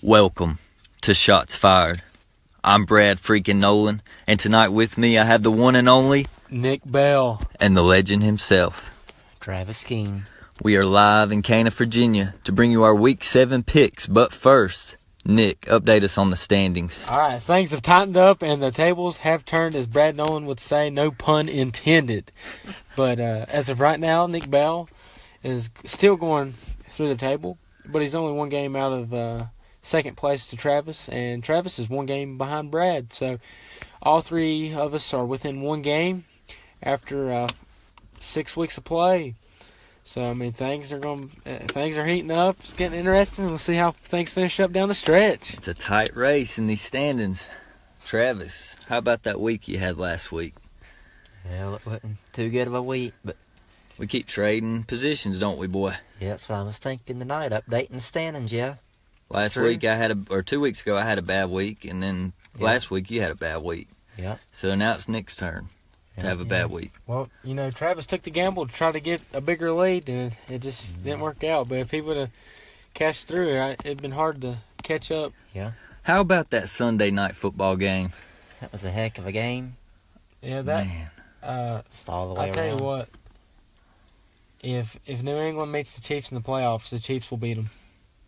Welcome to Shots Fired. I'm Brad Freakin Nolen, and tonight with me I have the one and only Nick Bell and the legend himself, Travis King. We are live in Cana, Virginia to bring you our Week 7 picks, but first, Nick, update us on the standings. All right, things have tightened up and the tables have turned, as Brad Nolan would say, no pun intended. But as of right now, Nick Bell is still going through the table, but he's only one game out of second place to Travis, and Travis is one game behind Brad. So all three of us are within one game after 6 weeks of play. So I mean, things are heating up. It's getting interesting. We'll see how things finish up down the stretch. It's a tight race in these standings. Travis, how about that week you had last week? Well, it wasn't too good of a week, but We keep trading positions, don't we, boy? yeah, that's what I was thinking tonight, updating the standings, yeah. Last true. week 2 weeks ago I had a bad week, and then last week you had a bad week. Yeah. So now it's Nick's turn to have a bad week. Well, you know, Travis took the gamble to try to get a bigger lead, and it just didn't work out. But if he would have cashed through, it'd been hard to catch up. Yeah. How about that Sunday night football game? That was a heck of a game. Yeah, that. Man. Just all the way I'll tell you around. what. If New England meets the Chiefs in the playoffs, the Chiefs will beat them.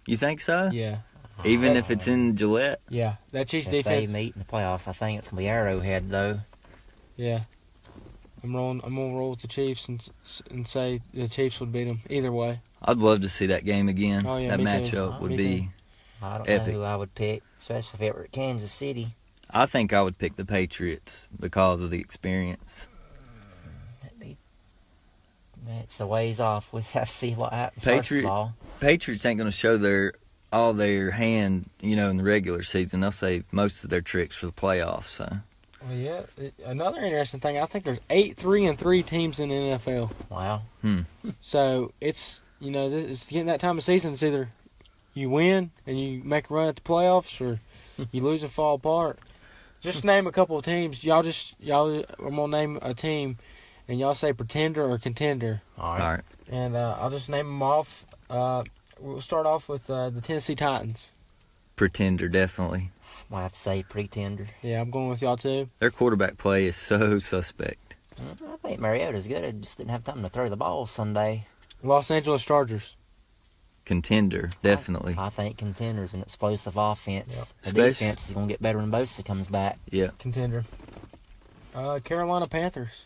You think so? Yeah, Even if it's in Gillette? yeah. That Chiefs If they defense. meet in the playoffs, I think it's going to be Arrowhead, though. Yeah, I'm gonna roll with the Chiefs and say the Chiefs would beat them either way. I'd love to see that game again. Oh, yeah, that me too. matchup would Me be... too. I don't Epic. know who I would pick, especially if it were at Kansas City. I think I would pick the Patriots because of the experience. It's a ways off. We have to see what happens first of all. Patriots ain't going to show all their hand, in the regular season. They'll save most of their tricks for the playoffs. So Well, yeah. Another interesting thing. I think there's 8 3-3 teams in the NFL. Wow. So it's it's getting that time of season. It's either you win and you make a run at the playoffs, or you lose and fall apart. Just name a couple of teams. I'm gonna name a team, and y'all say pretender or contender. All all right. right. And I'll just name them off. We'll start off with the Tennessee Titans. Pretender, definitely. Might have to say pretender. Yeah, I'm going with y'all too. Their quarterback play is so suspect. I think Mariota's good. I just didn't have time to throw the ball Sunday. Los Angeles Chargers. Contender, definitely. I think contenders an explosive offense. Yep. The Especially- defense is going to get better when Bosa comes back. Yeah. Contender. Carolina Panthers.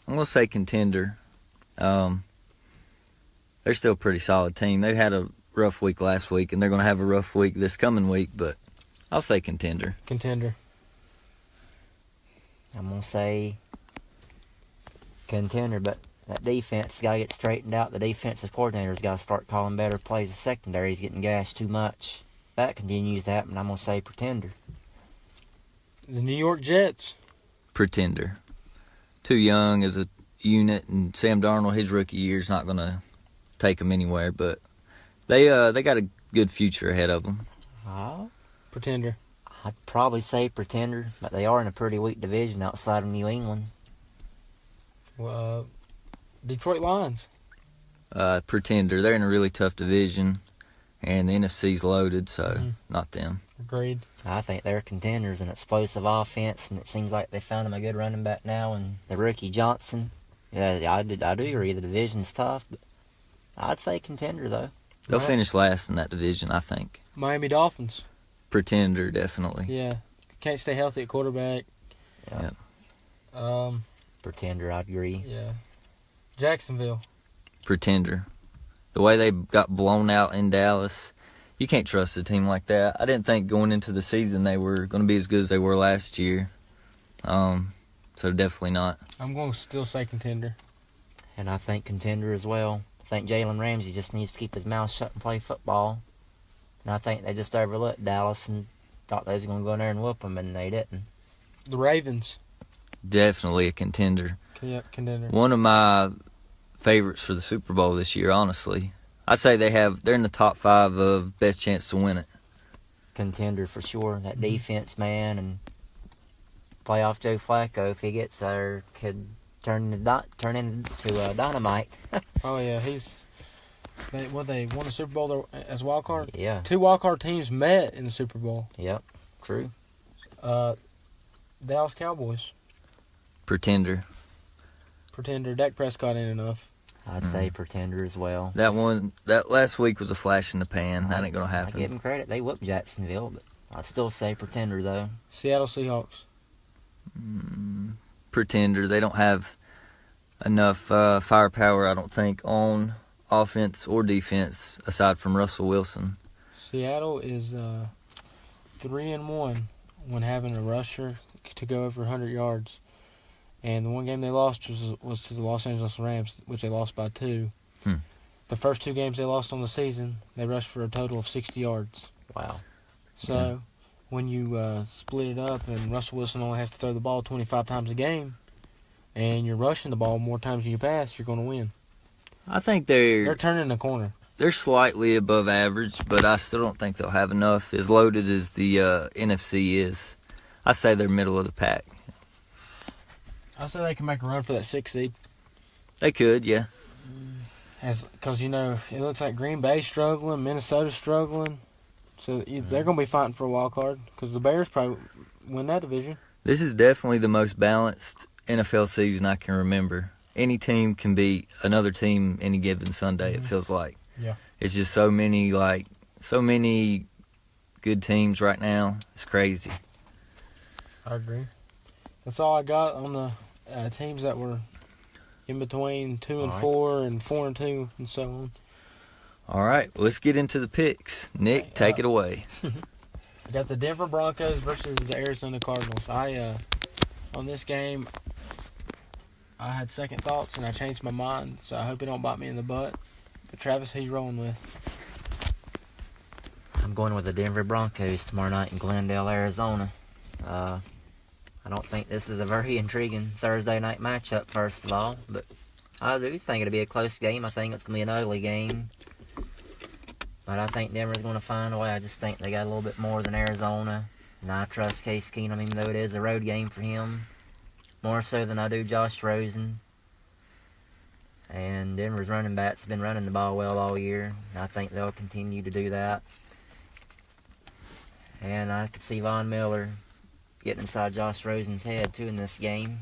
I'm going to say contender. They're still a pretty solid team. They had a rough week last week, and they're going to have a rough week this coming week, but I'll say contender. Contender. I'm going to say contender, but that defense has got to get straightened out. The defensive coordinator's got to start calling better plays. The secondary's getting gashed too much. If that continues to happen, I'm going to say pretender. The New York Jets. Pretender. Too young as a unit, and Sam Darnold, his rookie year, is not going to take them anywhere, but they got a good future ahead of them. Pretender. I'd probably say pretender, but they are in a pretty weak division outside of New England. Detroit Lions. Pretender. They're in a really tough division, and the NFC's loaded, so not them. Agreed. I think they're contenders, an explosive offense, and it seems like they found him a good running back now, and the rookie Johnson. Yeah, I do agree the division's tough, but I'd say contender, though. They'll Right. finish last in that division, I think. Miami Dolphins. Pretender, definitely. Yeah. Can't stay healthy at quarterback. Yeah. Pretender, I'd agree. Yeah. Jacksonville. Pretender. The way they got blown out in Dallas, you can't trust a team like that. I didn't think going into the season they were going to be as good as they were last year. So definitely not. I'm going to still say contender. And I think contender as well. I think Jalen Ramsey just needs to keep his mouth shut and play football. And I think they just overlooked Dallas and thought they was going to go in there and whoop them, and they didn't. The Ravens. Definitely a contender. Yep, contender. One of my favorites for the Super Bowl this year, honestly. I'd say they're in the top 5 of best chance to win it. Contender for sure. That defense, man, and playoff Joe Flacco, if he gets there, could turn into dynamite. Oh, yeah, They won the Super Bowl as wild card. Yeah. 2 wild card teams met in the Super Bowl. Yep. True. Dallas Cowboys. Pretender. Dak Prescott ain't enough. I'd say pretender as well. That last week was a flash in the pan. That ain't gonna I happen. give them credit. They whooped Jacksonville, but I'd still say pretender, though. Seattle Seahawks. Pretender. They don't have enough firepower, I don't think, on offense or defense aside from Russell Wilson. Seattle is 3-1 when having a rusher to go over 100 yards. And the one game they lost was to the Los Angeles Rams, which they lost by 2. The first 2 games they lost on the season, they rushed for a total of 60 yards. Wow. So, when you split it up and Russell Wilson only has to throw the ball 25 times a game, and you're rushing the ball more times than you pass, you're going to win. I think They're turning the corner. they're slightly above average, but I still don't think they'll have enough. As loaded as the NFC is, I say they're middle of the pack. I say they can make a run for that 6th seed. They could, yeah. Because, it looks like Green Bay struggling, Minnesota struggling. So they're going to be fighting for a wild card because the Bears probably win that division. This is definitely the most balanced NFL season I can remember. Any team can beat another team any given Sunday, it feels like. Yeah. It's just so many good teams right now. It's crazy. I agree. That's all I got on the teams that were in between 2-4 and 4-2 and so on. All right, let's get into the picks. Nick, take it away. I got the Denver Broncos versus the Arizona Cardinals. On this game, I had second thoughts and I changed my mind, so I hope it don't bite me in the butt. But Travis, who you rolling with? I'm going with the Denver Broncos tomorrow night in Glendale, Arizona. I don't think this is a very intriguing Thursday night matchup, first of all, but I do think it'll be a close game. I think it's going to be an ugly game. But I think Denver's going to find a way. I just think they got a little bit more than Arizona. And I trust Case Keenum, even though it is a road game for him, more so than I do Josh Rosen. And Denver's running backs have been running the ball well all year. And I think they'll continue to do that. And I could see Von Miller getting inside Josh Rosen's head, too, in this game.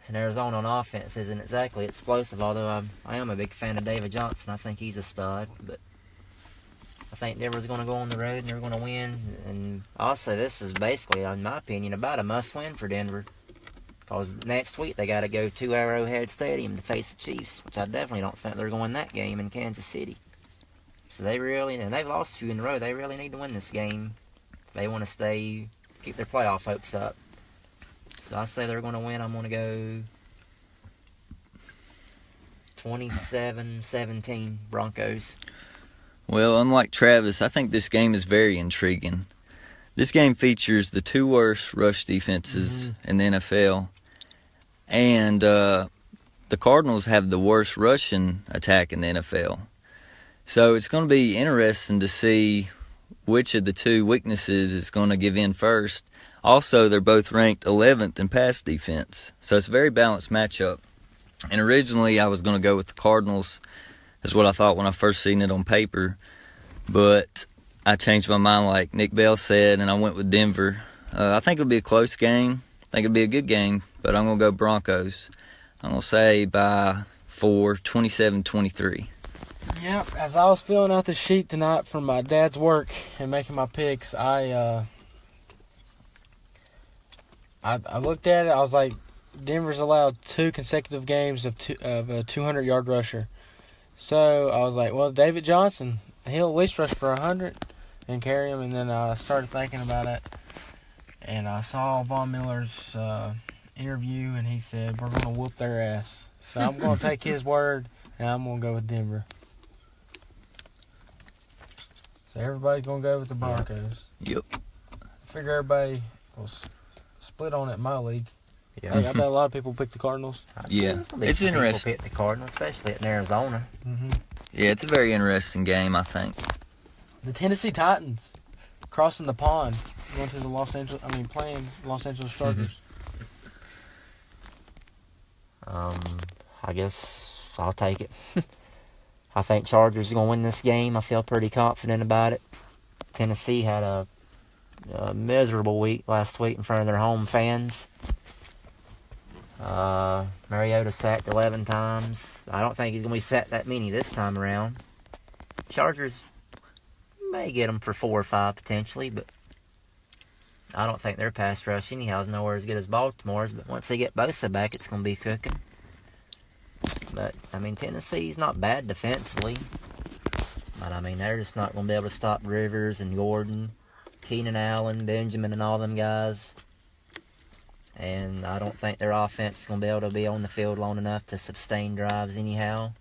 And Arizona on offense isn't exactly explosive, although I am a big fan of David Johnson. I think he's a stud. But I think Denver's going to go on the road and they're going to win. And also, this is basically, in my opinion, about a must-win for Denver. Because next week they got to go to Arrowhead Stadium to face the Chiefs, which I definitely don't think they're going that game in Kansas City. So they really, and they've lost a few in a row, they really need to win this game if they want to keep their playoff hopes up. So I say they're going to win. I'm going to go 27-17 Broncos. Well, unlike Travis, I think this game is very intriguing. This game features the 2 worst rush defenses in the NFL. And the Cardinals have the worst rushing attack in the NFL. So it's going to be interesting to see which of the 2 weaknesses is going to give in first. Also, they're both ranked 11th in pass defense. So it's a very balanced matchup. And originally I was going to go with the Cardinals, is what I thought when I first seen it on paper. But I changed my mind like Nick Bell said, and I went with Denver. I think it'll be a close game. I think it'll be a good game, but I'm going to go Broncos. I'm going to say by 27-23. Yep, as I was filling out the sheet tonight from my dad's work and making my picks, I looked at it. I was like, Denver's allowed 2 consecutive games of a 200-yard rusher. So I was like, well, David Johnson, he'll at least rush for 100 and carry him. And then I started thinking about it, and I saw Von Miller's interview, and he said, we're going to whoop their ass. So I'm going to take his word, and I'm going to go with Denver. So everybody's going to go with the Broncos. Yep. I figure everybody will split on it in my league. Yeah. Hey, I bet a lot of people pick the Cardinals. Yeah, it's interesting. People pick the Cardinals, especially in Arizona. Mm-hmm. Yeah, it's a very interesting game, I think. The Tennessee Titans crossing the pond, going to the playing Los Angeles Chargers. I guess I'll take it. I think Chargers are going to win this game. I feel pretty confident about it. Tennessee had a miserable week last week in front of their home fans. Mariota sacked 11 times. I don't think he's going to be sacked that many this time around. Chargers may get them for 4 or 5 potentially, but I don't think their pass rush anyhow is nowhere as good as Baltimore's. But once they get Bosa back, it's going to be cooking. But, I mean, Tennessee's not bad defensively. But, I mean, they're just not going to be able to stop Rivers and Gordon, Keenan Allen, Benjamin, and all them guys. And I don't think their offense is going to be able to be on the field long enough to sustain drives anyhow.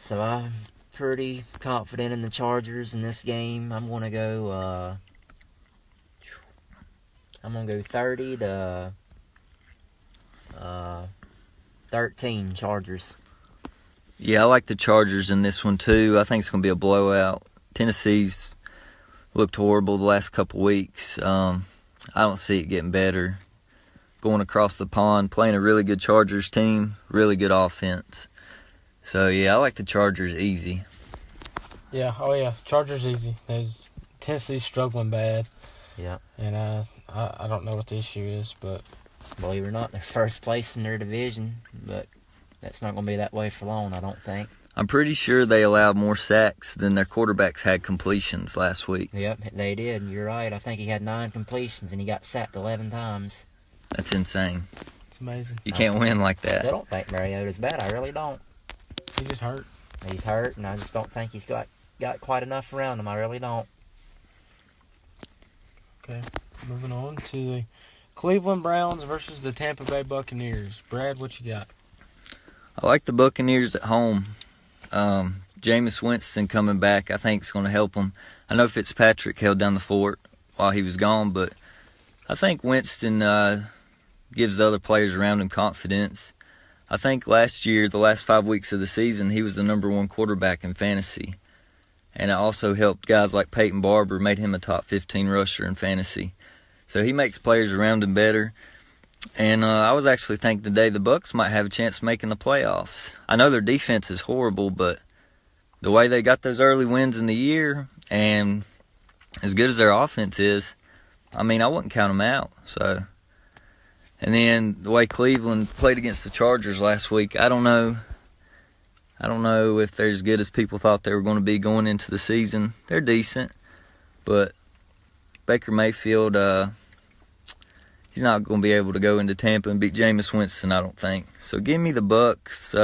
So I'm pretty confident in the Chargers in this game. I'm going to go 30 to 13 Chargers. Yeah, I like the Chargers in this one too. I think it's going to be a blowout. Tennessee's looked horrible the last couple weeks. I don't see it getting better. Going across the pond, playing a really good Chargers team, really good offense. So, yeah, I like the Chargers easy. Yeah, Chargers easy. Tennessee's struggling bad. Yeah. And I don't know what the issue is, but... Believe it or not, they're first place in their division, but that's not going to be that way for long, I don't think. I'm pretty sure they allowed more sacks than their quarterbacks had completions last week. Yep, they did. You're right. I think he had 9 completions, and he got sacked 11 times. That's insane. It's amazing. You can't win like I that. still don't think Mariota's bad. I really don't. He just hurt. He's hurt, and I just don't think he's got quite enough around him. I really don't. Okay, moving on to the Cleveland Browns versus the Tampa Bay Buccaneers. Brad, what you got? I like the Buccaneers at home. Jameis Winston coming back, I think, is going to help them. I know Fitzpatrick held down the fort while he was gone, but I think Winston gives the other players around him confidence. I think last year, the last 5 weeks of the season, he was the number 1 quarterback in fantasy. And it also helped guys like Peyton Barber, made him a top 15 rusher in fantasy. So he makes players around him better. And I was actually thinking today the Bucs might have a chance of making the playoffs. I know their defense is horrible, but the way they got those early wins in the year, and as good as their offense is, I mean, I wouldn't count them out. So, and then the way Cleveland played against the Chargers last week, I don't know if they're as good as people thought they were going to be going into the season. They're decent, but Baker Mayfield, he's not going to be able to go into Tampa and beat Jameis Winston, I don't think. So give me the Bucs.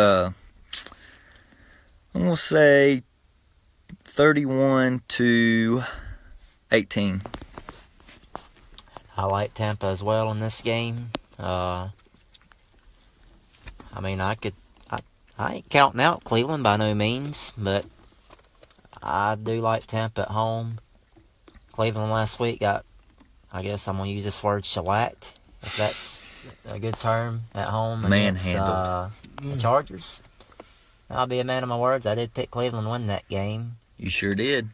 I'm going to say 31-18. I like Tampa as well in this game. I mean, I ain't counting out Cleveland by no means, but I do like Tampa at home. Cleveland last week got, I guess I'm going to use this word, shellacked, if that's a good term, at home against the Chargers. I'll be a man of my words. I did pick Cleveland to win that game. You sure did.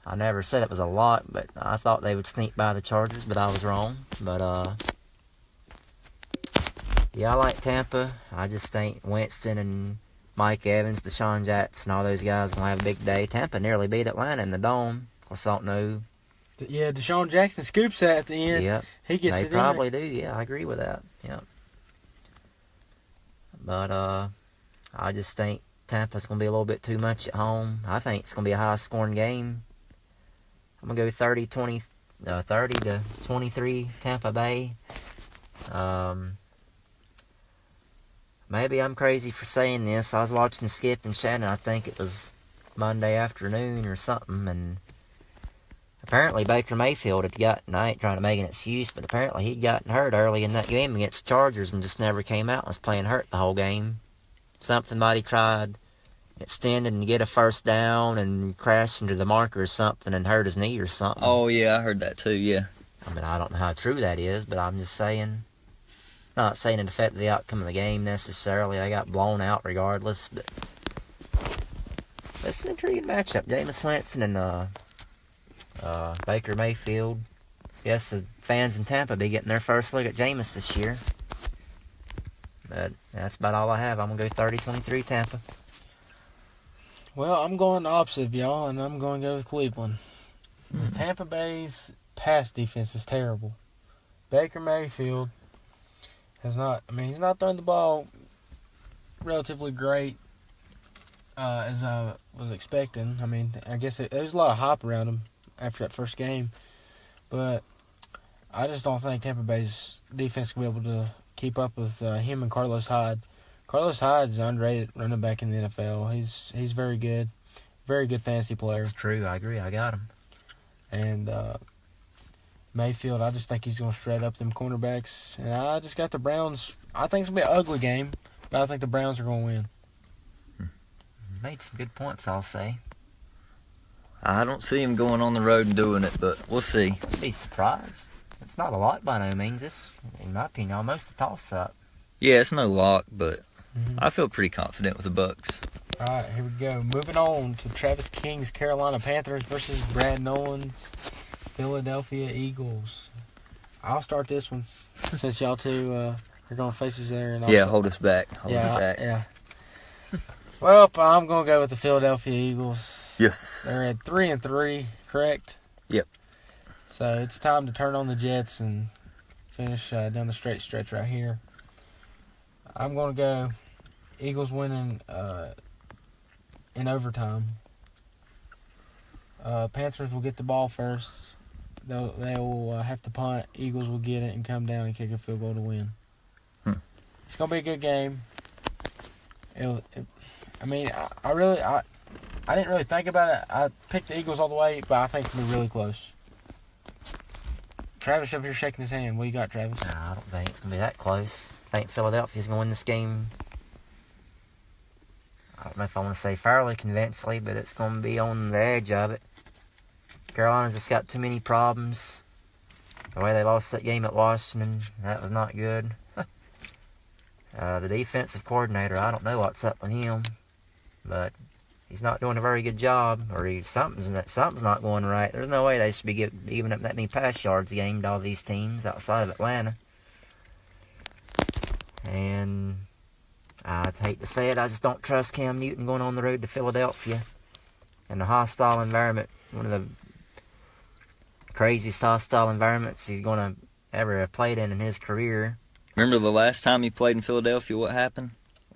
I never said it was a lot, but I thought they would sneak by the Chargers, but I was wrong. But, yeah, I like Tampa. I just think Winston and Mike Evans, Deshaun Jackson, all those guys will have a big day. Tampa nearly beat Atlanta in the Dome. Of course, I don't know. Yeah, Deshaun Jackson scoops that at the end. Yep. He gets They it probably in do. Yeah, I agree with that. Yep. But I just think Tampa's going to be a little bit too much at home. I think it's going to be a high-scoring game. I'm going to go 30 to 23 Tampa Bay. Maybe I'm crazy for saying this. I was watching Skip and Shannon. I think it was Monday afternoon or something, and apparently Baker Mayfield had gotten, I ain't trying to make an excuse, but apparently he'd gotten hurt early in that game against the Chargers and just never came out and was playing hurt the whole game. Somebody tried extending and get a first down and crashed into the marker or something and hurt his knee or something. Oh, yeah, I heard that too, yeah. I mean, I don't know how true that is, but I'm just saying, not saying it affected the outcome of the game necessarily. They got blown out regardless, but it's an intriguing matchup. Jameis Winston and Baker Mayfield. Yes, the fans in Tampa be getting their first look at Jameis this year. But that's about all I have. I'm going to go 30-23 Tampa. Well, I'm going the opposite of y'all, and I'm going to go with Cleveland. The Tampa Bay's pass defense is terrible. Baker Mayfield he's not throwing the ball relatively great as I was expecting. I mean, I guess there was a lot of hype around him after that first game, but I just don't think Tampa Bay's defense will be able to keep up with him and Carlos Hyde. Carlos Hyde is an underrated running back in the NFL. He's very good fantasy player. It's true. I agree. I got him. And Mayfield, I just think he's going to straight up them cornerbacks. And I just got the Browns. I think it's going to be an ugly game, but I think the Browns are going to win. Made some good points, I'll say. I don't see him going on the road and doing it, but we'll see. I'd be surprised. It's not a lot by no means. It's, in my opinion, almost a toss-up. Yeah, it's no lock, but I feel pretty confident with the Bucks. All right, here we go. Moving on to Travis King's Carolina Panthers versus Brad Nolen's Philadelphia Eagles. I'll start this one since y'all two are going to face each other. And Hold us back. Hold us back. Yeah. Well, I'm going to go with the Philadelphia Eagles. Yes. They're at 3-3, correct? Yep. So it's time to turn on the Jets and finish down the straight stretch right here. I'm going to go Eagles winning in overtime. Panthers will get the ball first. They'll have to punt. Eagles will get it and come down and kick a field goal to win. It's going to be a good game. I didn't really think about it. I picked the Eagles all the way, but I think it's going to be really close. Travis up here shaking his hand. What you got, Travis? I don't think it's going to be that close. I think Philadelphia's going to win this game. I don't know if I want to say fairly convincingly, but it's going to be on the edge of it. Carolina's just got too many problems. The way they lost that game at Washington, that was not good. The defensive coordinator, I don't know what's up with him, but he's not doing a very good job, or something's not going right. There's no way they should be giving up that many pass yards a game to all these teams outside of Atlanta. And I'd hate to say it, I just don't trust Cam Newton going on the road to Philadelphia in a hostile environment. One of the craziest hostile environments he's going to ever have played in his career. Remember the last time he played in Philadelphia, what happened?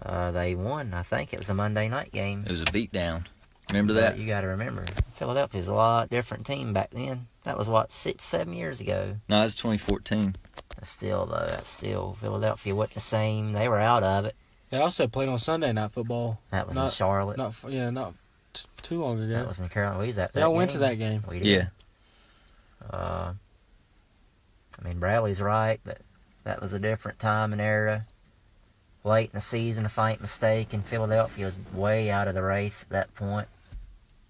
They won. I think it was a Monday night game. It was a beatdown. Remember that? You got to remember, Philadelphia's a lot different team back then. That was, 6-7 years ago? No, it was 2014. Still, Philadelphia wasn't the same. They were out of it. They also played on Sunday Night Football. That was in Charlotte. Not too long ago. That was in Carolina. We was at that Y'all game. went to that game. We did. Yeah. Bradley's right, but that was a different time and era. Late in the season, a faint mistake, and Philadelphia was way out of the race at that point.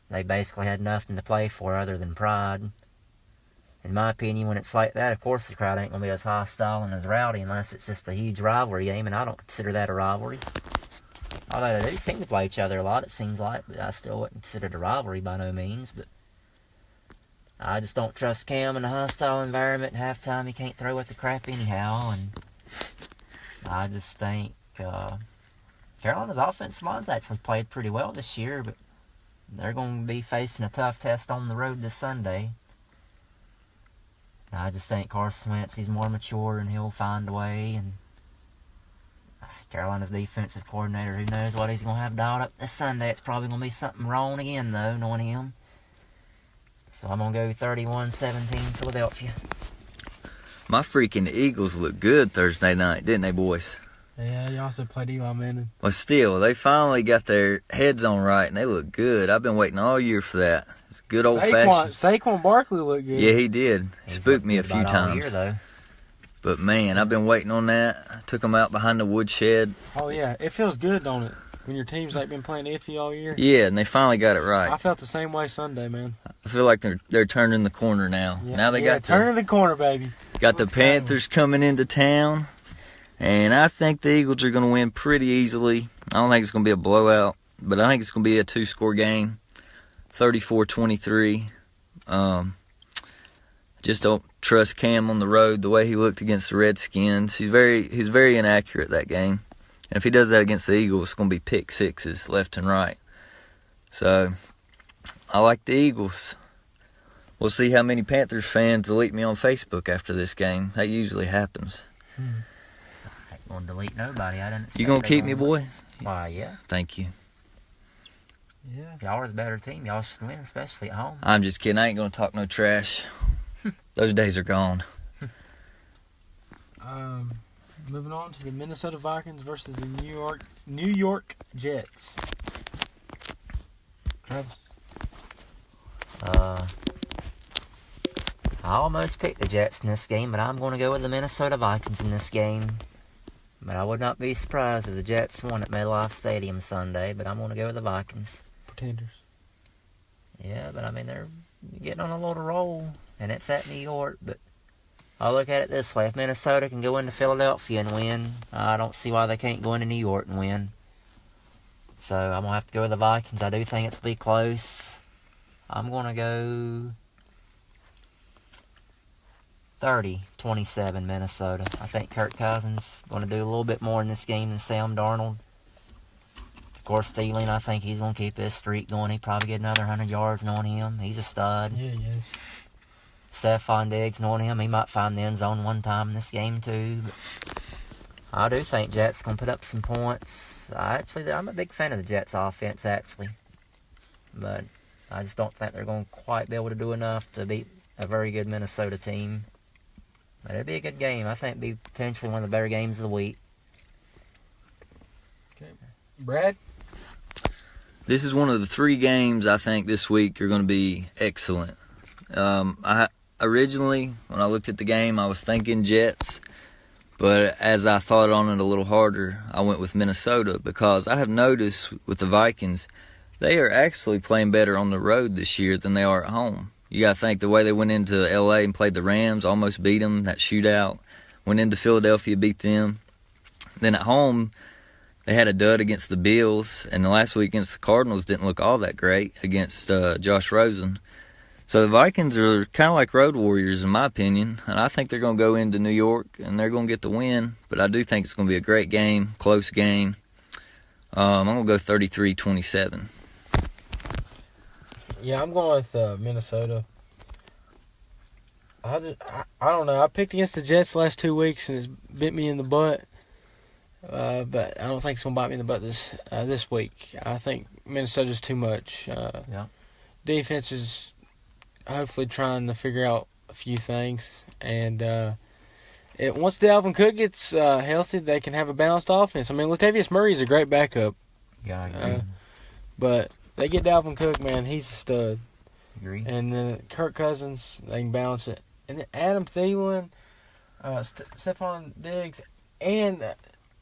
They basically had nothing to play for other than pride. In my opinion, when it's like that, of course the crowd ain't going to be as hostile and as rowdy unless it's just a huge rivalry game, and I don't consider that a rivalry. Although they do seem to play each other a lot, it seems like, but I still wouldn't consider it a rivalry by no means. But I just don't trust Cam in a hostile environment. At halftime, he can't throw with the crap anyhow, and I just think Carolina's offensive line's actually played pretty well this year, but they're going to be facing a tough test on the road this Sunday. I just think Carson Wentz, he's more mature and he'll find a way. And Carolina's defensive coordinator, who knows what he's going to have dialed up this Sunday. It's probably going to be something wrong again, though, knowing him. So I'm going to go 31-17 Philadelphia. My freaking Eagles looked good Thursday night, didn't they, boys? Yeah, you also played Eli Manning. Well, still, they finally got their heads on right, and they look good. I've been waiting all year for that. It's good old-fashioned. Saquon Barkley looked good. Yeah, he did. He's Spooked me a few all times. year, though. But, man, I've been waiting on that. I took them out behind the woodshed. Oh, yeah. It feels good, don't it? When your team's been playing iffy all year. Yeah, and they finally got it right. I felt the same way Sunday, man. I feel like they're turning the corner now. Yeah, Now they got turning the corner, baby. Got the Panthers coming into town. And I think the Eagles are going to win pretty easily. I don't think it's going to be a blowout, but I think it's going to be a two-score game, 34-23. Just don't trust Cam on the road the way he looked against the Redskins. He's very inaccurate that game. And if he does that against the Eagles, it's going to be pick sixes left and right. So, I like the Eagles. We'll see how many Panthers fans delete me on Facebook after this game. That usually happens. I ain't going to delete nobody. I didn't expect You going to they keep me, boy? Why, yeah. Thank you. Yeah. Y'all are the better team. Y'all should win, especially at home. I'm just kidding. I ain't going to talk no trash. Those days are gone. Moving on to the Minnesota Vikings versus the New York Jets. Travis. I almost picked the Jets in this game, but I'm going to go with the Minnesota Vikings in this game. But I would not be surprised if the Jets won at MetLife Stadium Sunday, but I'm going to go with the Vikings. Pretenders. Yeah, but I mean, they're getting on a little roll, and it's at New York, but I'll look at it this way. If Minnesota can go into Philadelphia and win, I don't see why they can't go into New York and win. So I'm going to have to go with the Vikings. I do think it's going to be close. I'm going to go 30-27 Minnesota. I think Kirk Cousins going to do a little bit more in this game than Sam Darnold. Of course, Thielen, I think he's going to keep his streak going. He'll probably get another 100 yards on him. He's a stud. Yeah, he is. Stephon Diggs knowing him, he might find the end zone one time in this game too. But I do think Jets going to put up some points. I'm a big fan of the Jets offense, actually. But I just don't think they're going to quite be able to do enough to beat a very good Minnesota team. But it'll be a good game. I think it'll be potentially one of the better games of the week. Okay. Brad? This is one of the 3 games I think this week are going to be excellent. Originally, when I looked at the game, I was thinking Jets, but as I thought on it a little harder, I went with Minnesota because I have noticed with the Vikings, they are actually playing better on the road this year than they are at home. You got to think the way they went into L.A. and played the Rams, almost beat them, that shootout, went into Philadelphia, beat them. Then at home, they had a dud against the Bills, and the last week against the Cardinals didn't look all that great against Josh Rosen. So the Vikings are kind of like road warriors, in my opinion, and I think they're going to go into New York and they're going to get the win. But I do think it's going to be a great game, close game. I'm going to go 33-27. Yeah, I'm going with Minnesota. I don't know. I picked against the Jets the last 2 weeks and it's bit me in the butt. But I don't think it's going to bite me in the butt this week. I think Minnesota's too much. Yeah. Defense is hopefully trying to figure out a few things. And once Dalvin Cook gets healthy, they can have a balanced offense. I mean, Latavius Murray is a great backup. Yeah, I agree. But they get Dalvin Cook, man, he's a stud. Agree. And then Kirk Cousins, they can balance it. And then Adam Thielen, Stephon Diggs, and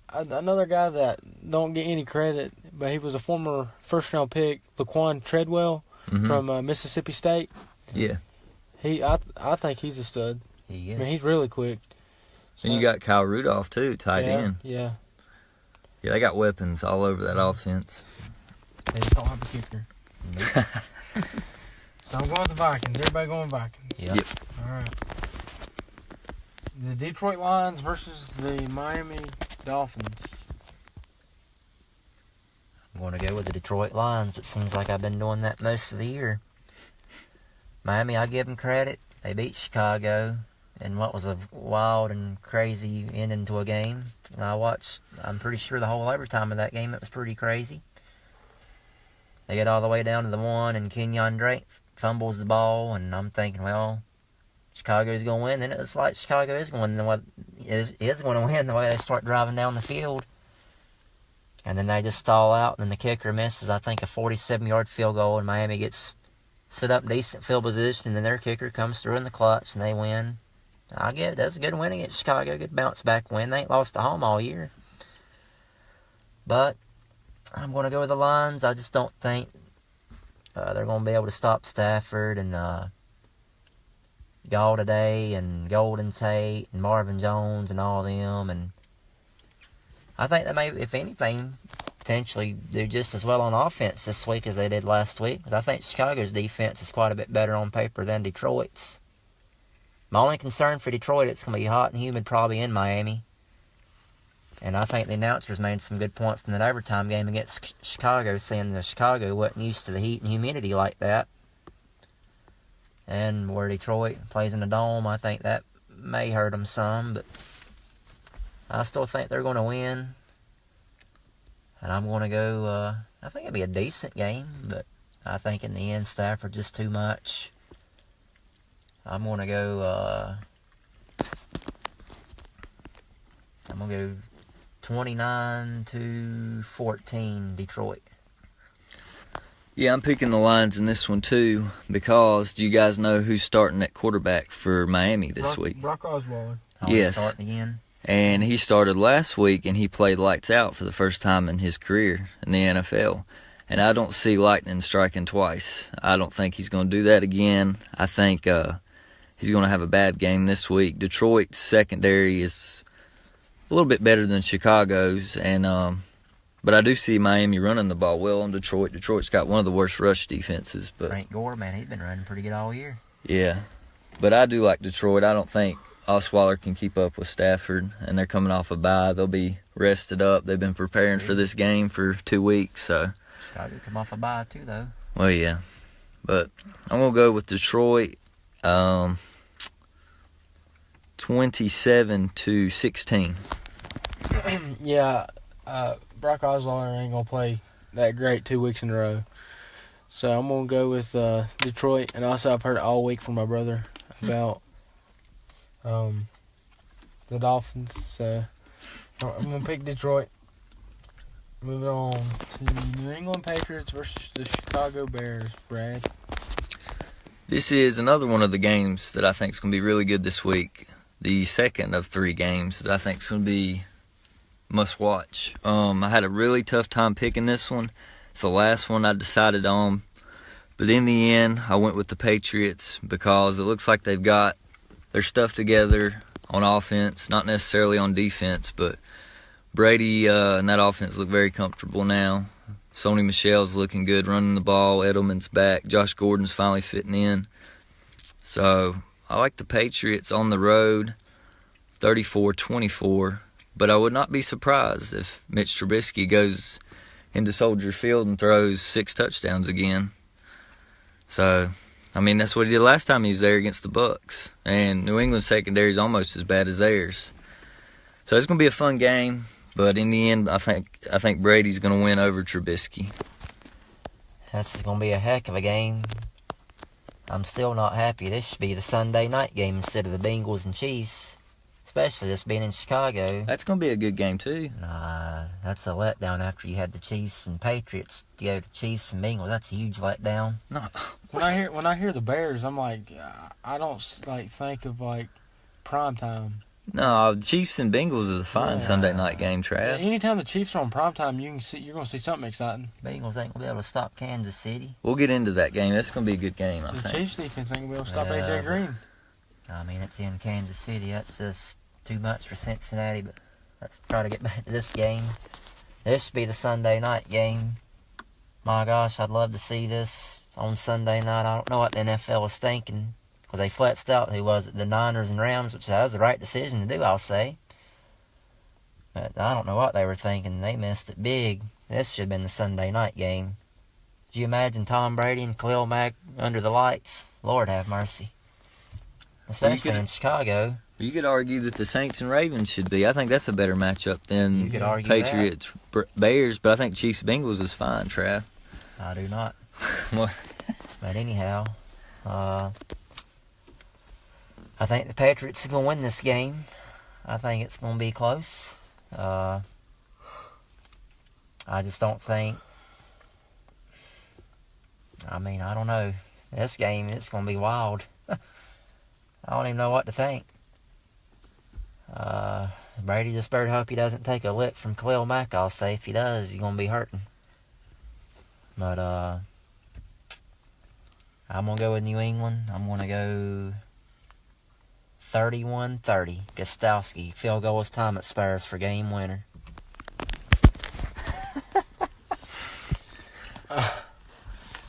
another guy that don't get any credit, but he was a former first-round pick, Laquan Treadwell from Mississippi State. Yeah. I think he's a stud. He is. I mean, he's really quick. So, And you got Kyle Rudolph, too, tight end. Yeah. Yeah, they got weapons all over that offense. They just don't have a kicker. Nope. So I'm going with the Vikings. Everybody going Vikings. Yep. All right. The Detroit Lions versus the Miami Dolphins. I'm going to go with the Detroit Lions. It seems like I've been doing that most of the year. Miami, I give them credit. They beat Chicago in what was a wild and crazy ending to a game. And I'm pretty sure the whole overtime of that game, it was pretty crazy. They get all the way down to the 1, and Kenyon Drake fumbles the ball, and I'm thinking, well, Chicago's going to win. Then it was like Chicago is going to win the way they start driving down the field. And then they just stall out, and then the kicker misses, I think, a 47-yard field goal, and Miami gets set up decent field position, and then their kicker comes through in the clutch, and they win. I get it. That's a good win against Chicago. Good bounce-back win. They ain't lost at home all year. But I'm going to go with the Lions. I just don't think they're going to be able to stop Stafford and Galladay and Golden Tate and Marvin Jones and all them. And I think they may, if anything, potentially do just as well on offense this week as they did last week. Because I think Chicago's defense is quite a bit better on paper than Detroit's. My only concern for Detroit, it's going to be hot and humid probably in Miami. And I think the announcers made some good points in that overtime game against Chicago, saying that Chicago wasn't used to the heat and humidity like that. And where Detroit plays in the Dome, I think that may hurt them some, but I still think they're going to win. And I'm going to go, I think it'll be a decent game, but I think in the end, Stafford just too much. I'm going to go, 29-14 Detroit. Yeah, I'm picking the Lions in this one too, because do you guys know who's starting at quarterback for Miami this week? Brock Osweiler. Yes. Starting again. And he started last week, and he played lights out for the first time in his career in the NFL. And I don't see lightning striking twice. I don't think he's going to do that again. I think he's going to have a bad game this week. Detroit's secondary is a little bit better than Chicago's, and but I do see Miami running the ball well on Detroit. Detroit's got one of the worst rush defenses. But Frank Gore, man, he's been running pretty good all year. yeah, but I do like Detroit. I don't think Osweiler can keep up with Stafford, and they're coming off a bye. They'll be rested up. They've been preparing for this game for 2 weeks. So Chicago come off a bye too, though. Well, yeah, but I'm gonna go with Detroit, 27-16. Yeah, Brock Osweiler ain't gonna play that great 2 weeks in a row, so I'm gonna go with Detroit. And also, I've heard all week from my brother about the Dolphins, so I'm gonna pick Detroit. Moving on to New England Patriots versus the Chicago Bears, Brad. This is another one of the games that I think is going to be really good this week. The second of 3 games that I think is going to be must watch. I had a really tough time picking this one. It's the last one I decided on. But in the end, I went with the Patriots because it looks like they've got their stuff together on offense, not necessarily on defense, but Brady and that offense look very comfortable now. Sony Michel's looking good running the ball. Edelman's back. Josh Gordon's finally fitting in. So I like the Patriots on the road, 34-24. But I would not be surprised if Mitch Trubisky goes into Soldier Field and throws 6 touchdowns again. So, I mean, that's what he did last time he was there against the Bucs. And New England's secondary is almost as bad as theirs. So it's going to be a fun game. But in the end, I think Brady's going to win over Trubisky. This is going to be a heck of a game. I'm still not happy. This should be the Sunday night game instead of the Bengals and Chiefs. Especially this being in Chicago. That's going to be a good game, too. Nah, that's a letdown after you had the Chiefs and Patriots. To go to Chiefs and Bengals, that's a huge letdown. No. When I hear the Bears, I'm like, I don't think of prime time. No, Chiefs and Bengals is a fine Sunday night game, Trav. Anytime the Chiefs are on primetime, you're going to see something exciting. Bengals ain't going to be able to stop Kansas City. We'll get into that game. That's going to be a good game, I The think. Chiefs defense ain't going to be able to stop AJ Green. I mean, it's in Kansas City. That's just too much for Cincinnati, but let's try to get back to this game. This should be the Sunday night game. My gosh, I'd love to see this on Sunday night. I don't know what the NFL was thinking. Because they flexed out, the Niners and Rams, which that was the right decision to do, I'll say. But I don't know what they were thinking. They missed it big. This should have been the Sunday night game. Could you imagine Tom Brady and Khalil Mack under the lights? Lord have mercy. Especially in Chicago. You could argue that the Saints and Ravens should be. I think that's a better matchup than Patriots Bears, but I think Chiefs Bengals is fine, Trav. I do not. What? But anyhow, I think the Patriots are going to win this game. I think it's going to be close. I just don't think... I mean, I don't know. This game, it's going to be wild. I don't even know what to think. Brady just better hope he doesn't take a lick from Khalil Mack, I'll say. If he does, he's going to be hurting. But, I'm going to go with New England. I'm going to go 31-30. Gostowski. Field goal is time at Spurs for game winner.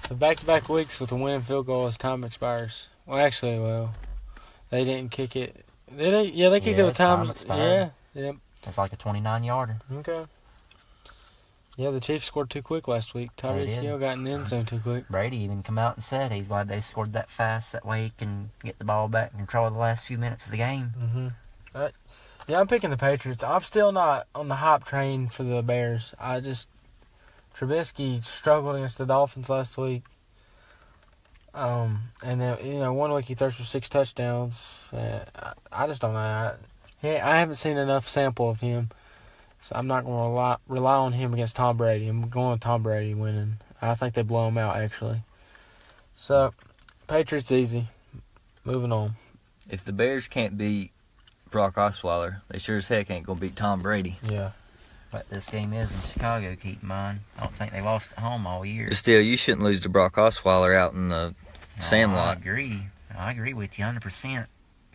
So back-to-back weeks with a winning field goal as time expires. Well, actually, they didn't kick it. Did they? Yeah, they kicked it with time. expired. Yeah. It's like a 29-yarder. Okay. Yeah, the Chiefs scored too quick last week. Tyreek Hill got in the end zone too quick. Brady even come out and said he's glad they scored that fast. That way he can get the ball back and control the last few minutes of the game. Mm-hmm. Yeah, I'm picking the Patriots. I'm still not on the hype train for the Bears. Trubisky struggled against the Dolphins last week. And then, 1 week he throws for 6 touchdowns. I just don't know. I haven't seen enough sample of him. So I'm not going to rely on him against Tom Brady. I'm going with Tom Brady winning. I think they blow him out, actually. So, Patriots easy. Moving on. If the Bears can't beat Brock Osweiler, they sure as heck ain't going to beat Tom Brady. Yeah. But this game is in Chicago, keep in mind. I don't think they lost at home all year. But still, you shouldn't lose to Brock Osweiler out in the Sandlot. I agree with you 100%.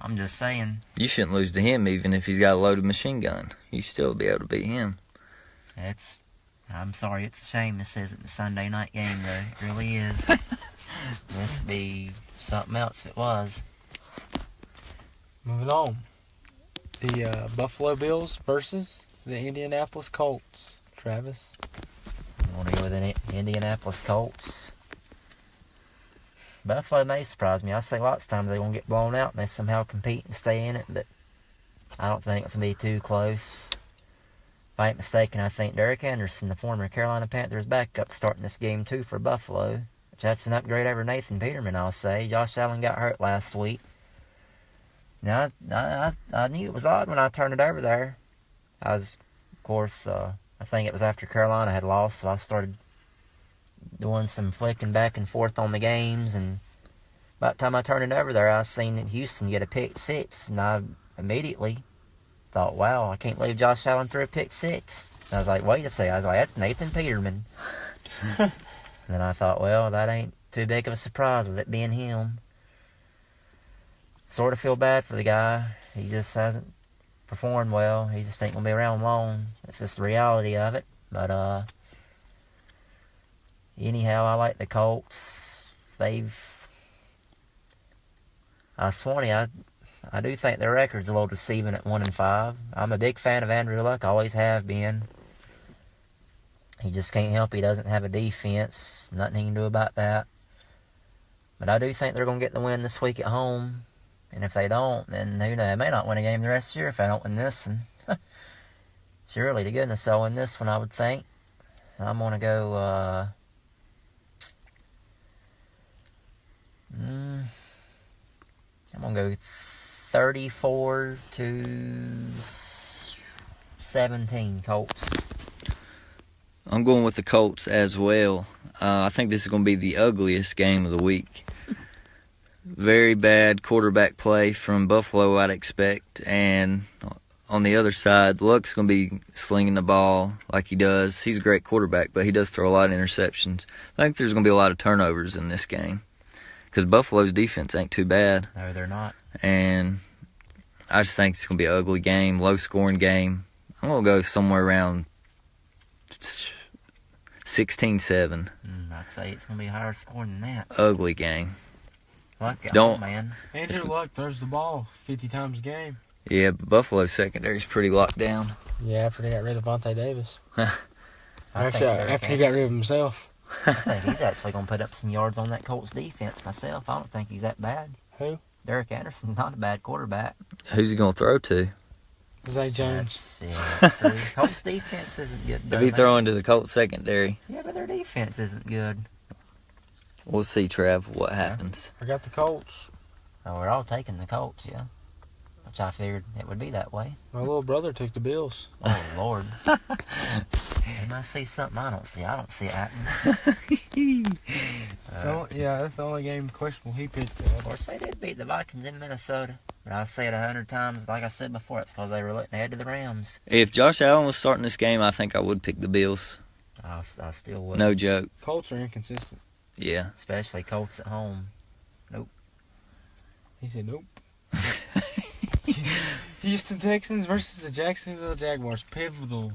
I'm just saying. You shouldn't lose to him even if he's got a loaded machine gun. You still be able to beat him. I'm sorry, it's a shame this isn't the Sunday night game, though. It really is. This would be something else if it was. Moving on. The Buffalo Bills versus the Indianapolis Colts. Travis? I want to go with the Indianapolis Colts. Buffalo may surprise me. I say lots of times they won't get blown out and they somehow compete and stay in it, but I don't think it's going to be too close. If I ain't mistaken, I think Derek Anderson, the former Carolina Panthers backup, starting this game too for Buffalo, which that's an upgrade over Nathan Peterman, I'll say. Josh Allen got hurt last week. Now, I knew it was odd when I turned it over there. I think it was after Carolina had lost, so I started doing some flicking back and forth on the games, and by the time I turned it over there, I seen that Houston get a pick 6, and I immediately thought, wow, I can't believe Josh Allen threw a pick 6. And I was like, wait a second. I was like, that's Nathan Peterman. And then I thought, well, that ain't too big of a surprise with it being him. Sort of feel bad for the guy. He just hasn't performed well. He just ain't going to be around long. It's just the reality of it. But, anyhow, I like the Colts. I do think their record's a little deceiving at 1-5. I'm a big fan of Andrew Luck, always have been. He just can't help he doesn't have a defense. Nothing he can do about that. But I do think they're going to get the win this week at home. And if they don't, then who knows? They may not win a game the rest of the year if they don't win this one. Surely to goodness they'll win this one, I would think. I'm going to go, I'm going to go 34-17 Colts. I'm going with the Colts as well. I think this is going to be the ugliest game of the week. Very bad quarterback play from Buffalo, I'd expect. And on the other side, Luck's going to be slinging the ball like he does. He's a great quarterback, but he does throw a lot of interceptions. I think there's going to be a lot of turnovers in this game because Buffalo's defense ain't too bad. No, they're not. And I just think it's going to be an ugly game, low-scoring game. I'm going to go somewhere around 16-7. I'd say it's going to be higher scoring than that. Ugly game. Luck at home, man. Andrew Luck throws the ball 50 times a game. Yeah, but Buffalo's secondary's pretty locked down. Yeah, after they got rid of Vontae Davis. After he got rid of himself. I think he's actually going to put up some yards on that Colts defense myself. I don't think he's that bad. Who? Derek Anderson's not a bad quarterback. Who's he going to throw to? Zay Jones. That's true. Colts defense isn't good. If he throwing to the Colts secondary. Yeah, but their defense isn't good. We'll see, Trav, what happens. I got the Colts. Oh, we're all taking the Colts, yeah. Which I figured it would be that way. My little brother took the Bills. Oh, Lord. He must see something I don't see. I don't see it happening. That's the only game questionable he picked. Of course, they did beat the Vikings in Minnesota. But I've said 100 times, like I said before, it's because they were looking ahead to the Rams. If Josh Allen was starting this game, I think I would pick the Bills. I still would. No joke. Colts are inconsistent. Yeah. Especially Colts at home. Nope. He said nope. Houston Texans versus the Jacksonville Jaguars. Pivotal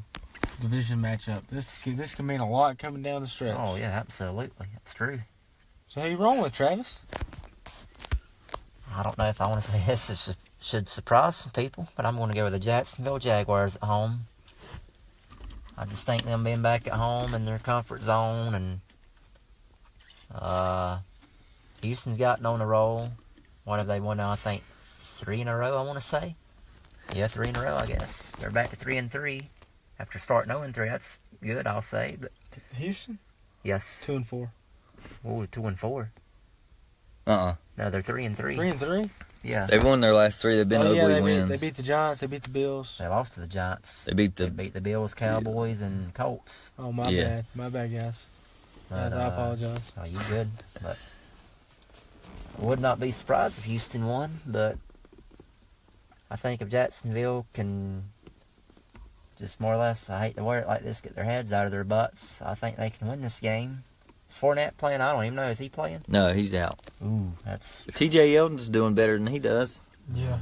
division matchup. This can mean a lot coming down the stretch. Oh, yeah, absolutely. That's true. So who you wrong with, Travis? I don't know if I want to say this is should surprise some people, but I'm going to go with the Jacksonville Jaguars at home. I just think them being back at home in their comfort zone, and Houston's gotten on the roll. What have they won now? I think 3 in a row, I want to say. Yeah, 3 in a row, I guess. They're back to 3-3 after starting 0-3. That's good, I'll say. But Houston? yes. 2-4. Oh, 2-4. Uh-uh. No, they're 3-3. 3-3? Yeah. They've won their last 3. They've been ugly wins. They beat the Giants. They beat the Bills. They lost to the Giants. They beat the Bills, Cowboys, and Colts. Oh, my bad. My bad, guys. But, I apologize. Oh, you good. But I would not be surprised if Houston won, but I think if Jacksonville can just more or less, I hate to word it like this, get their heads out of their butts, I think they can win this game. Is Fournette playing? I don't even know. Is he playing? No, he's out. Ooh, that's... T.J. Yeldon's doing better than he does. Yeah.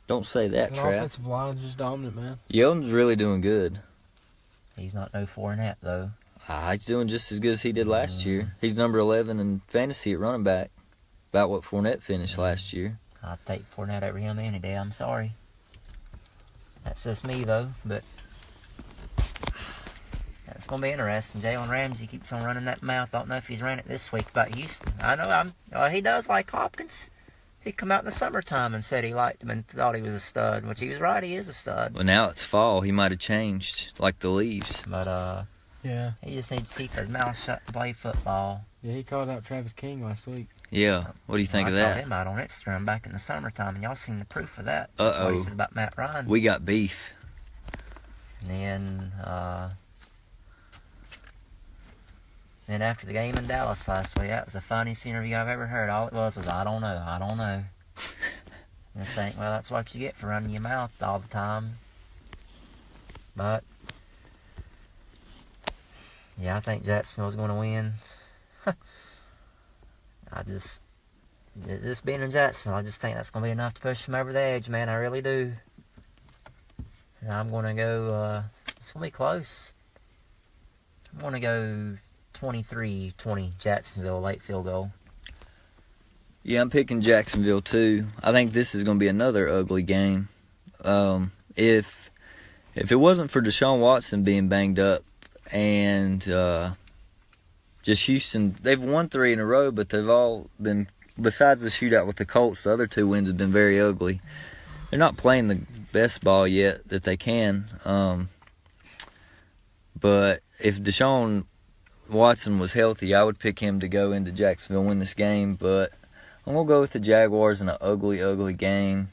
Don't say that, And Trap. offensive line's just dominant, man. Yeldon's really doing good. He's not no Fournette, though. He's doing just as good as he did last year. He's number 11 in fantasy at running back. About what Fournette finished last year. I'd take Fournette over him any day. I'm sorry. That's just me, though. But that's going to be interesting. Jalen Ramsey keeps on running that mouth. I don't know if he's ran it this week about Houston. I know he does like Hopkins. He come out in the summertime and said he liked him and thought he was a stud, which he was right. He is a stud. Well, now it's fall. He might have changed, like the leaves. But yeah, he just needs to keep his mouth shut and play football. Yeah, he called out Travis King last week. Yeah, what do you think of I called that? him out on Instagram back in the summertime, and y'all seen the proof of that. Uh-oh. What he said about Matt Ryan. We got beef. And then after the game in Dallas last week, that was the funniest interview I've ever heard. All it was I don't know. And I think, well, that's what you get for running your mouth all the time. But yeah, I think Jacksonville's going to win. Just being in Jacksonville, I just think that's going to be enough to push them over the edge, man. I really do. And I'm going to go, it's going to be close. I'm going to go 23-20 Jacksonville, late field goal. Yeah, I'm picking Jacksonville too. I think this is going to be another ugly game. If it wasn't for Deshaun Watson being banged up and just Houston, they've won 3 in a row, but they've all been, besides the shootout with the Colts, the other 2 wins have been very ugly. They're not playing the best ball yet that they can. But if Deshaun Watson was healthy, I would pick him to go into Jacksonville and win this game. But I'm going to go with the Jaguars in an ugly, ugly game.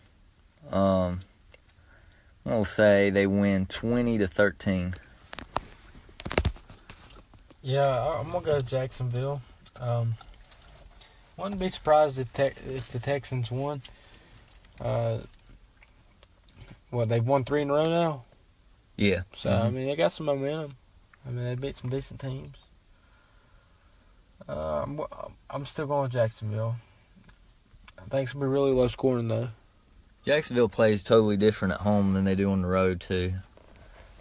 I'm going to say they win 20-13. Yeah, I'm going to go Jacksonville. Wouldn't be surprised if the Texans won. They've won 3 in a row now? Yeah. So, I mean, they got some momentum. I mean, they beat some decent teams. I'm still going with Jacksonville. I think it's going to be really low scoring, though. Jacksonville plays totally different at home than they do on the road, too.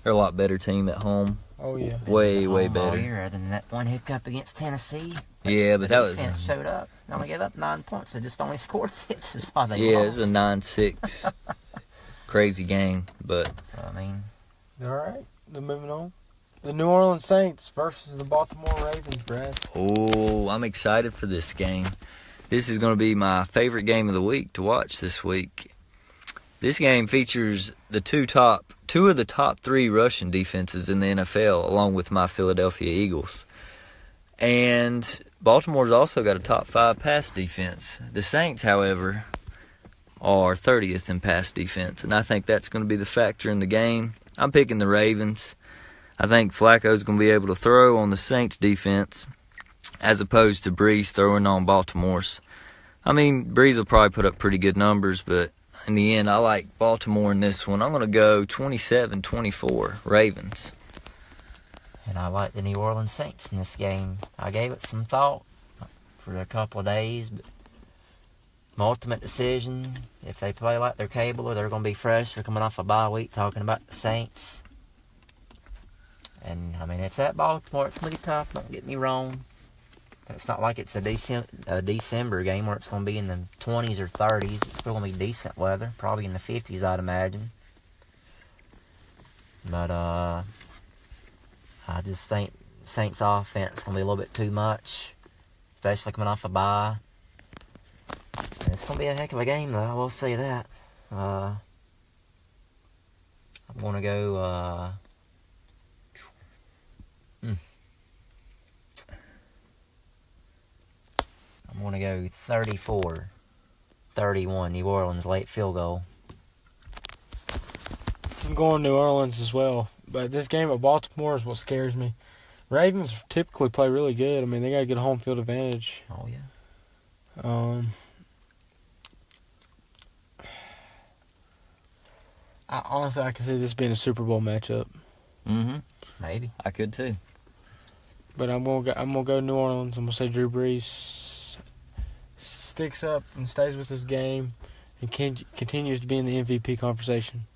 They're a lot better team at home. Oh, yeah. Way All better. year, other than that one hiccup against Tennessee. Yeah, but that was... defense showed up. They only gave up 9 points. They just only scored 6 is why they Yeah, lost. it was a 9-6 crazy game, but... So, I mean... All right. Then moving on. The New Orleans Saints versus the Baltimore Ravens, Brad. Oh, I'm excited for this game. This is going to be my favorite game of the week to watch this week. This game features the two of the top 3 rushing defenses in the NFL, along with my Philadelphia Eagles. And Baltimore's also got a top 5 pass defense. The Saints, however, are 30th in pass defense, and I think that's going to be the factor in the game. I'm picking the Ravens. I think Flacco's going to be able to throw on the Saints defense as opposed to Breeze throwing on Baltimore's. I mean, Breeze will probably put up pretty good numbers, but in the end, I like Baltimore in this one. I'm going to go 27-24 Ravens. And I like the New Orleans Saints in this game. I gave it some thought for a couple of days, but my ultimate decision, if they play like they're capable, they're going to be fresh. They're coming off a bye week talking about the Saints. And, I mean, it's at Baltimore. It's going to be tough. Don't get me wrong. It's not like it's a December game where it's going to be in the 20s or 30s. It's still going to be decent weather, probably in the 50s, I'd imagine. But I just think Saints offense is going to be a little bit too much, especially coming off a bye. And it's going to be a heck of a game, though. I will say that. I'm going to go. I'm going to go 34-31, New Orleans late field goal. I'm going New Orleans as well. But this game at Baltimore is what scares me. Ravens typically play really good. I mean, they got a good home field advantage. Oh, yeah. Honestly, I can see this being a Super Bowl matchup. Mm-hmm. Maybe. I could too. But I'm gonna go New Orleans. I'm gonna say Drew Brees sticks up and stays with his game and continues to be in the MVP conversation.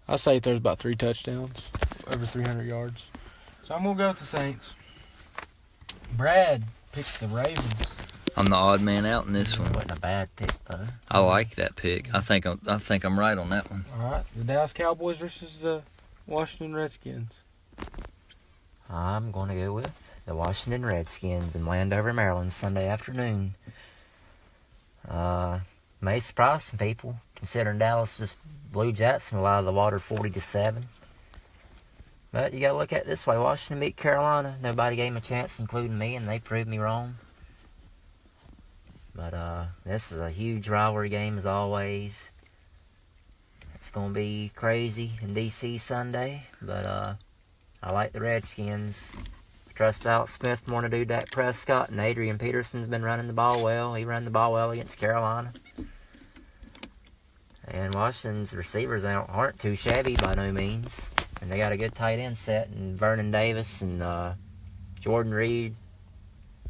I'll say he throws about 3 touchdowns, over 300 yards. So I'm gonna go with the Saints. Brad picks the Ravens. I'm the odd man out in this one. Wasn't a bad pick, though. I like that pick. I think I'm right on that one. All right, the Dallas Cowboys versus the Washington Redskins. I'm going to go with the Washington Redskins in Landover, Maryland, Sunday afternoon. May surprise some people, considering Dallas just blew Jacksonville out of the water 40-7. But you got to look at it this way. Washington beat Carolina. Nobody gave them a chance, including me, and they proved me wrong. But this is a huge rivalry game, as always. It's going to be crazy in D.C. Sunday, but I like the Redskins. I trust Alex Smith more to do Dak Prescott, and Adrian Peterson's been running the ball well. He ran the ball well against Carolina. And Washington's receivers aren't too shabby by no means. And they got a good tight end set, and Vernon Davis and Jordan Reed.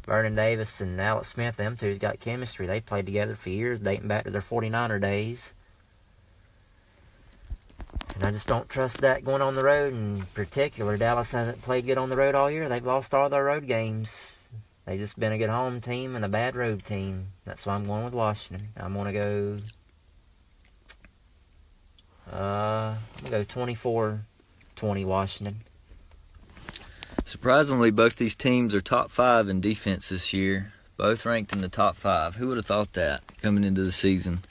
Vernon Davis and Alex Smith, them two's got chemistry. They played together for years, dating back to their 49er days. And I just don't trust that going on the road. In particular, Dallas hasn't played good on the road all year. They've lost all their road games. They've just been a good home team and a bad road team. That's why I'm going with Washington. I'm going to go 24-20 Washington. Surprisingly, both these teams are top 5 in defense this year. Both ranked in the top 5. Who would have thought that coming into the season?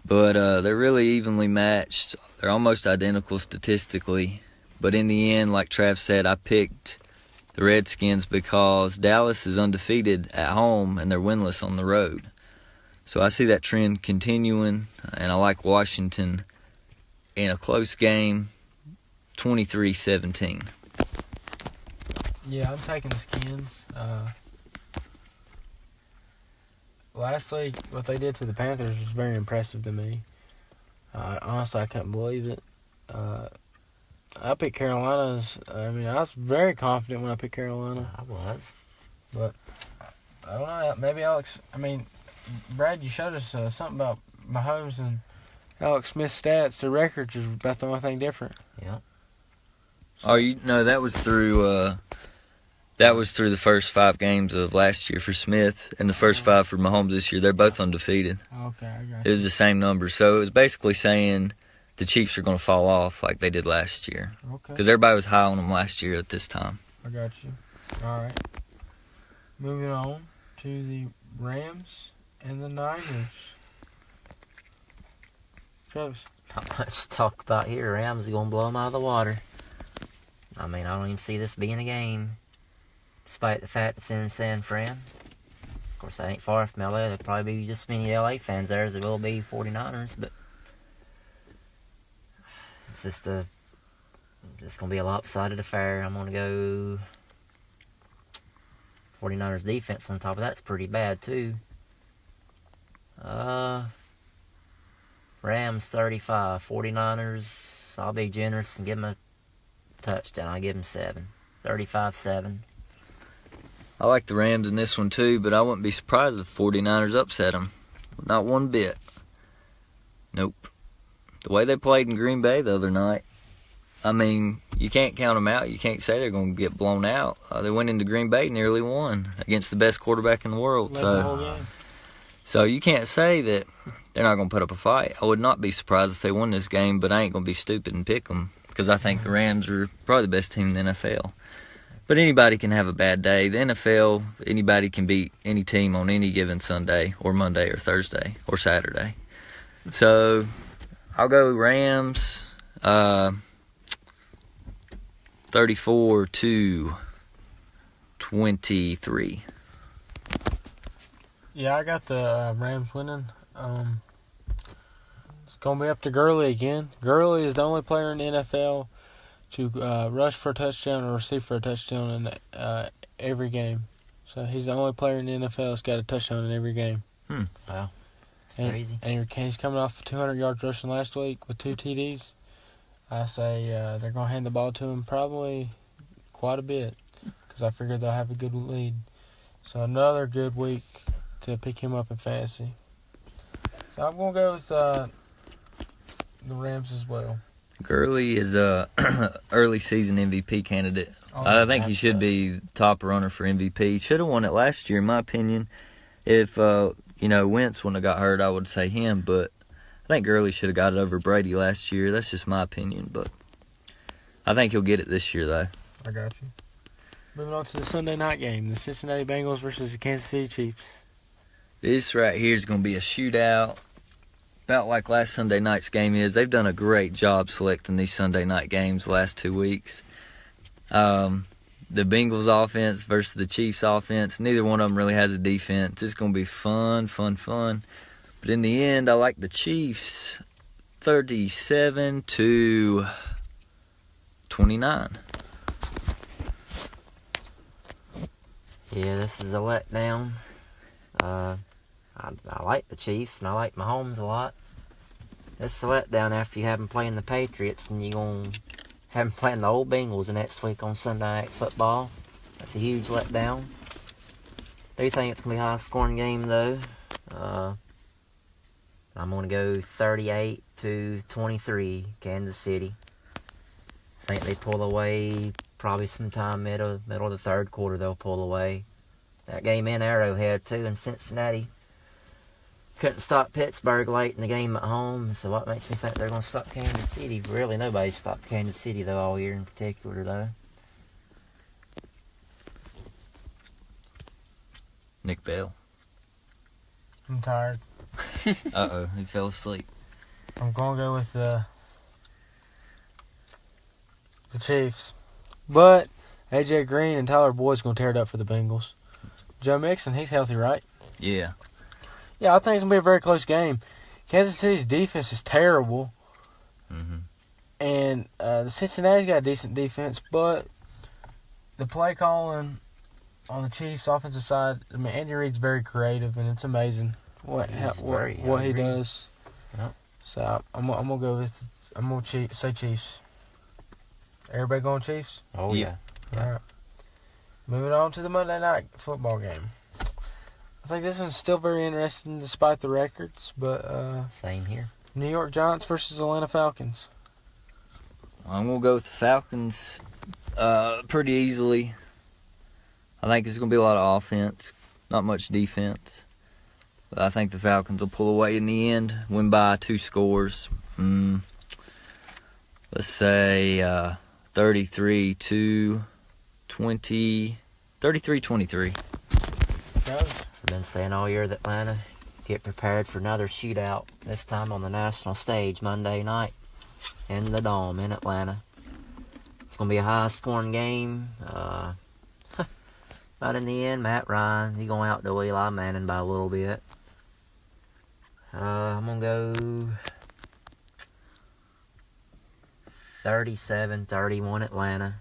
But they're really evenly matched. They're almost identical statistically. But in the end, like Trav said, I picked the Redskins because Dallas is undefeated at home and they're winless on the road. So I see that trend continuing, and I like Washington in a close game, 23-17. Yeah, I'm taking the Skins. Lastly, what they did to the Panthers was very impressive to me. Honestly, I couldn't believe it. I picked Carolina's. I mean, I was very confident when I picked Carolina. I was. But, I don't know. Maybe Alex... I mean, Brad, you showed us something about Mahomes and Alex Smith's stats. The records are about the only thing different. Yeah. Oh, that was through... That was through the first 5 games of last year for Smith and the first 5 for Mahomes this year. They're both undefeated. Okay, I got It was the same number. So it was basically saying the Chiefs are going to fall off like they did last year. Okay. Because everybody was high on them last year at this time. I got you. All right. Moving on to the Rams and the Niners. Travis. Not much to talk about here. Rams are going to blow them out of the water. I mean, I don't even see this being a game. Despite the fact it's in San Fran. Of course, I ain't far from LA. There'll probably be just as many LA fans there as there will be 49ers, but it's just going to be a lopsided affair. I'm going to go 49ers defense on top of that's pretty bad, too. Rams 35, 49ers, I'll be generous and give them a touchdown. I'll give them 7. 35-7. I like the Rams in this one too, but I wouldn't be surprised if 49ers upset them. Not one bit. Nope. The way they played in Green Bay the other night, I mean, you can't count them out. You can't say they're going to get blown out. They went into Green Bay, nearly won against the best quarterback in the world. So you can't say that they're not going to put up a fight. I would not be surprised if they won this game, but I ain't going to be stupid and pick them because I think the Rams are probably the best team in the NFL. But anybody can have a bad day. The NFL, anybody can beat any team on any given Sunday or Monday or Thursday or Saturday. So I'll go Rams 34-23. Yeah, I got the Rams winning. It's going to be up to Gurley again. Gurley is the only player in the NFL to rush for a touchdown or receive for a touchdown in every game. So he's the only player in the NFL that's got a touchdown in every game. Wow. That's crazy. And he's coming off 200 yards rushing last week with 2 TDs. I say they're going to hand the ball to him probably quite a bit because I figure they'll have a good lead. So another good week to pick him up in fantasy. So I'm going to go with the Rams as well. Gurley is a early season MVP candidate. I think he should be top runner for MVP. He should have won it last year, in my opinion. If Wentz wouldn't have got hurt, I would say him. But I think Gurley should have got it over Brady last year. That's just my opinion. But I think he'll get it this year, though. I got you. Moving on to the Sunday night game, the Cincinnati Bengals versus the Kansas City Chiefs. This right here is going to be a shootout. About like last Sunday night's game is. They've done a great job selecting these Sunday night games the last 2 weeks. The Bengals offense versus the Chiefs offense. Neither one of them really has a defense. It's going to be fun. But in the end, I like the Chiefs 37-29. Yeah, this is a letdown. I like the Chiefs, and I like Mahomes a lot. This is a letdown after you have them playing the Patriots, and you're going to have them playing the old Bengals the next week on Sunday Night Football. That's a huge letdown. I do think it's going to be a high-scoring game, though. I'm going to go 38-23, Kansas City. I think they pull away probably sometime middle of the third quarter. They'll pull away. That game in Arrowhead, too, in Cincinnati. Couldn't stop Pittsburgh late in the game at home, so what makes me think they're going to stop Kansas City? Really, nobody stopped Kansas City, though, all year in particular, though. Nick Bell. I'm tired. Uh-oh, he fell asleep. I'm going to go with the Chiefs. But A.J. Green and Tyler Boyd's going to tear it up for the Bengals. Joe Mixon, he's healthy, right? Yeah. Yeah, I think it's going to be a very close game. Kansas City's defense is terrible. Mm-hmm. And the Cincinnati's got a decent defense, but the play calling on the Chiefs' offensive side, I mean, Andy Reid's very creative, and it's amazing what he does. Yep. So I'm gonna go with say Chiefs. Everybody going Chiefs? Oh yeah. All right. Moving on to the Monday night football game. I think this one's still very interesting despite the records, but Same here. New York Giants versus Atlanta Falcons. I'm going to go with the Falcons pretty easily. I think it's going to be a lot of offense, not much defense. But I think the Falcons will pull away in the end, win by 2 scores. Let's say 33-23. I've been saying all year that Atlanta get prepared for another shootout, this time on the national stage Monday night in the Dome in Atlanta. It's going to be a high-scoring game. But in the end, Matt Ryan, he's going to outdo Eli Manning by a little bit. I'm going to go 37-31 Atlanta.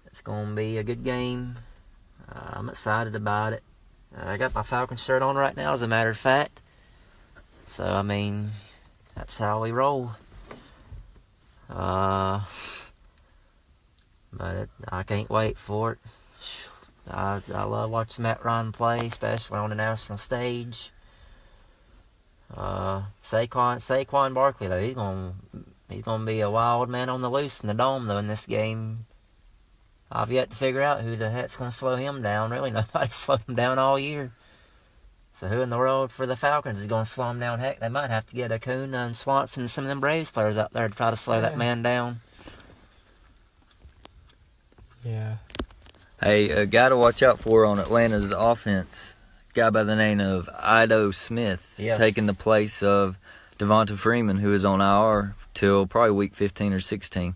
It's going to be a good game. I'm excited about it. I got my Falcons shirt on right now, as a matter of fact. So, I mean, that's how we roll. But I can't wait for it. I love watching Matt Ryan play, especially on the national stage. Saquon Barkley, though, he's going to He's going to be a wild man on the loose in the dome, though, in this game. I've yet to figure out who the heck's going to slow him down. Really, nobody slowed him down all year. So who in the world for the Falcons is going to slow him down? Heck, they might have to get Acuna and Swanson and some of them Braves players out there to try to slow that man down. Yeah. Hey, a guy to watch out for on Atlanta's offense, a guy by the name of Ido Smith, taking the place of Devonta Freeman, who is on IR till probably week 15 or 16.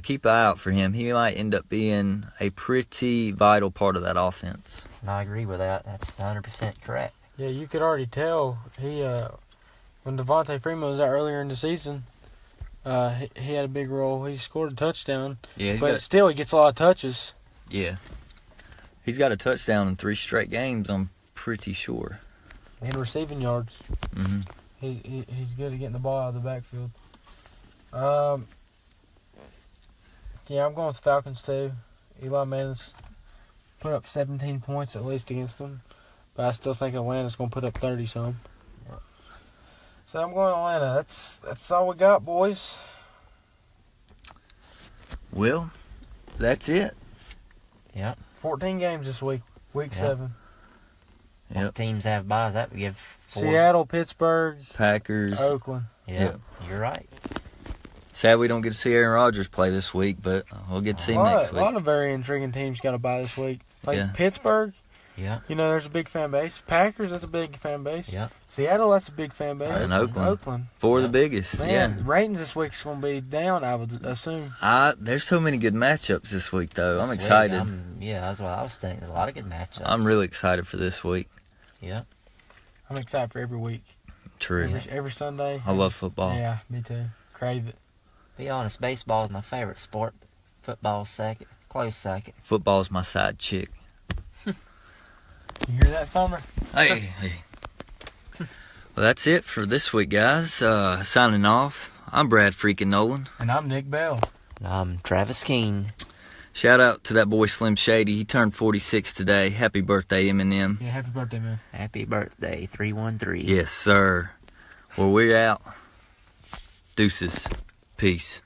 Keep an eye out for him. He might end up being a pretty vital part of that offense. I agree with that. That's 100% correct. Yeah, you could already tell when Devonta Freeman was out earlier in the season, he had a big role. He scored a touchdown, but still he gets a lot of touches. Yeah. He's got a touchdown in 3 straight games, I'm pretty sure. And receiving yards. Mm-hmm. He's good at getting the ball out of the backfield. Yeah, I'm going with the Falcons too. Eli Manning's put up 17 points at least against them, but I still think Atlanta's going to put up 30-some. So I'm going Atlanta. That's all we got, boys. Well, that's it. Yep. 14 games this week, week 7. Yep. Teams have buys. That would give 4. Seattle, Pittsburgh, Packers, Oakland. Yep. You're right. Sad we don't get to see Aaron Rodgers play this week, but we'll get to see him next week. A lot of very intriguing teams got to buy this week. Like Pittsburgh, there's a big fan base. Packers, that's a big fan base. Yeah. Seattle, that's a big fan base. And Oakland. 4 of the biggest, Man, ratings this week's going to be down, I would assume. There's so many good matchups this week, though. I'm excited. That's what I was thinking. There's a lot of good matchups. I'm really excited for this week. Yeah. I'm excited for every week. True. Every Sunday. I love football. Yeah, me too. Crave it. Be honest, baseball is my favorite sport. Football's second. Close second. Football's my side chick. You hear that, Summer? Hey. Well, that's it for this week, guys. Signing off. I'm Brad Freakin Nolen. And I'm Nick Bell. And I'm Travis King. Shout out to that boy Slim Shady. He turned 46 today. Happy birthday, Eminem. Yeah, happy birthday, man. Happy birthday, 313. Yes, sir. Well, we're out. Deuces. Peace.